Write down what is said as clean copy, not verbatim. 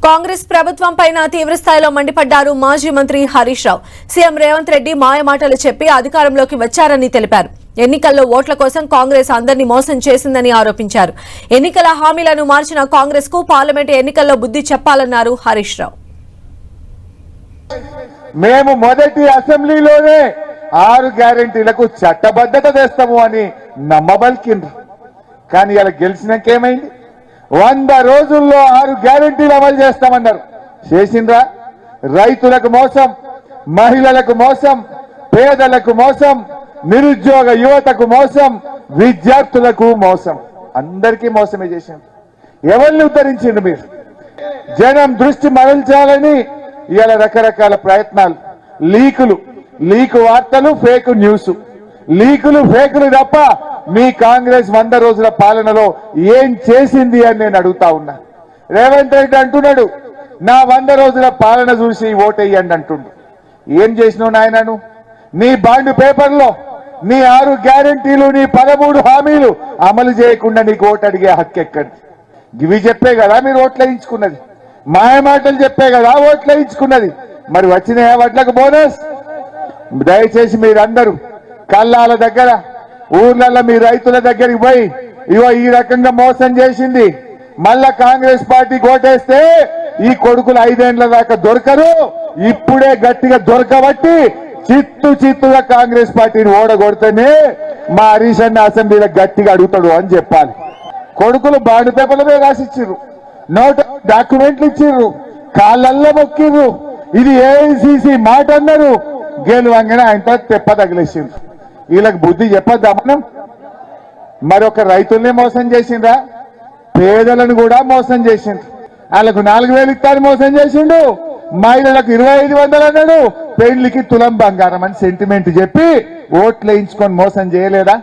కాంగ్రెస్ ప్రభుత్వం పైన తీవ్ర స్థాయిలో మండిపడ్డారు మాజీ మంత్రి హరీష్ రావు. సీఎం రేవంత్ రెడ్డి మాయమాటలు చెప్పి అధికారంలోకి వచ్చారని తెలిపారు. ఎన్నికల్లో ఓట్ల కోసం కాంగ్రెస్ అందరినీ మోసం చేసిందని ఆరోపించారు. ఎన్నికల హామీలను మార్చిన కాంగ్రెస్ కు పార్లమెంట్ ఎన్నికల్లో బుద్ధి చెప్పాలన్నారు హరీష్ రావు. మేము మొదటి అసెంబ్లీలోనే 6 గ్యారెంటీలకు చట్టబద్ధత తెస్తాము అని నమ్మబలికిండ్రు. కానీ ఇలా గెలిచినాకేమైంది? 100 రోజుల్లో 6 గ్యారెంటీలు అమలు చేస్తామన్నారు. చేసిండ్రా? రైతులకు మోసం, మహిళలకు మోసం, పేదలకు మోసం, నిరుద్యోగ యువతకు మోసం, విద్యార్థులకు మోసం, అందరికీ మోసమే చేసిండ్రు. ఎవరిని ఉద్ధరించిండ్రు మీరు? జనం దృష్టి మరల్చాలని ఇవాళ రకరకాల ప్రయత్నాలు, లీకు వార్తలు, ఫేక్ న్యూస్, లీకులు ఫేకులు తప్ప మీ కాంగ్రెస్ 100 రోజుల పాలనలో ఏం చేసింది అని నేను అడుగుతా ఉన్నా. రేవంత్ రెడ్డి అంటున్నాడు, నా 100 రోజుల పాలన చూసి ఓటేయండి అంటుండు. ఏం చేసినావు నాయనను? నీ బాండ్ పేపర్లో నీ 6 గ్యారెంటీలు, నీ 13 హామీలు అమలు చేయకుండా నీకు ఓటు అడిగే హక్కు ఎక్కడి? ఇవి చెప్పే కదా మీరు ఓట్లు వేయించుకున్నది, మాయమాటలు చెప్పే కదా ఓట్లు వేయించుకున్నది. మరి వచ్చిన వాట్లకు బోనస్. దయచేసి మీరందరూ కల్లాల దగ్గర, ఊర్లలో మీ రైతుల దగ్గరికి పోయి ఇవో ఈ రకంగా మోసం చేసింది, మళ్ళా కాంగ్రెస్ పార్టీ ఓటేస్తే ఈ కొడుకులు 5 ఏళ్ల దాకా దొరకరు, ఇప్పుడే గట్టిగా దొరకబట్టి చిత్తుగా కాంగ్రెస్ పార్టీని ఓడగొడితేనే మా హరీష్ అన్న అసెంబ్లీలో గట్టిగా అడుగుతాడు అని చెప్పాలి. కొడుకులు బాండ్ పేపర్లమే రాసిచ్చిర్రు, నోట్ డాక్యుమెంట్లు ఇచ్చిర్రు, కాళ్ళల్లో మొక్కిర్రు, ఇది ఏఐసిసి మాట అన్నారు. గెలువంగానే ఆయనతో తెప్ప తగిలేసిండ్రు. వీళ్ళకి బుద్ధి చెప్పద్దా మనం? మరొక రైతుల్ని మోసం చేసిండ్రా? పేదలను కూడా మోసం చేసిండ్రు. వాళ్ళకు 4000 ఇస్తారని మోసం చేసిండు, మహిళలకు 2500 అన్నాడు, పెళ్లికి తులం బంగారం అని సెంటిమెంట్ చెప్పి ఓట్లు వేయించుకొని మోసం చేయలేదా?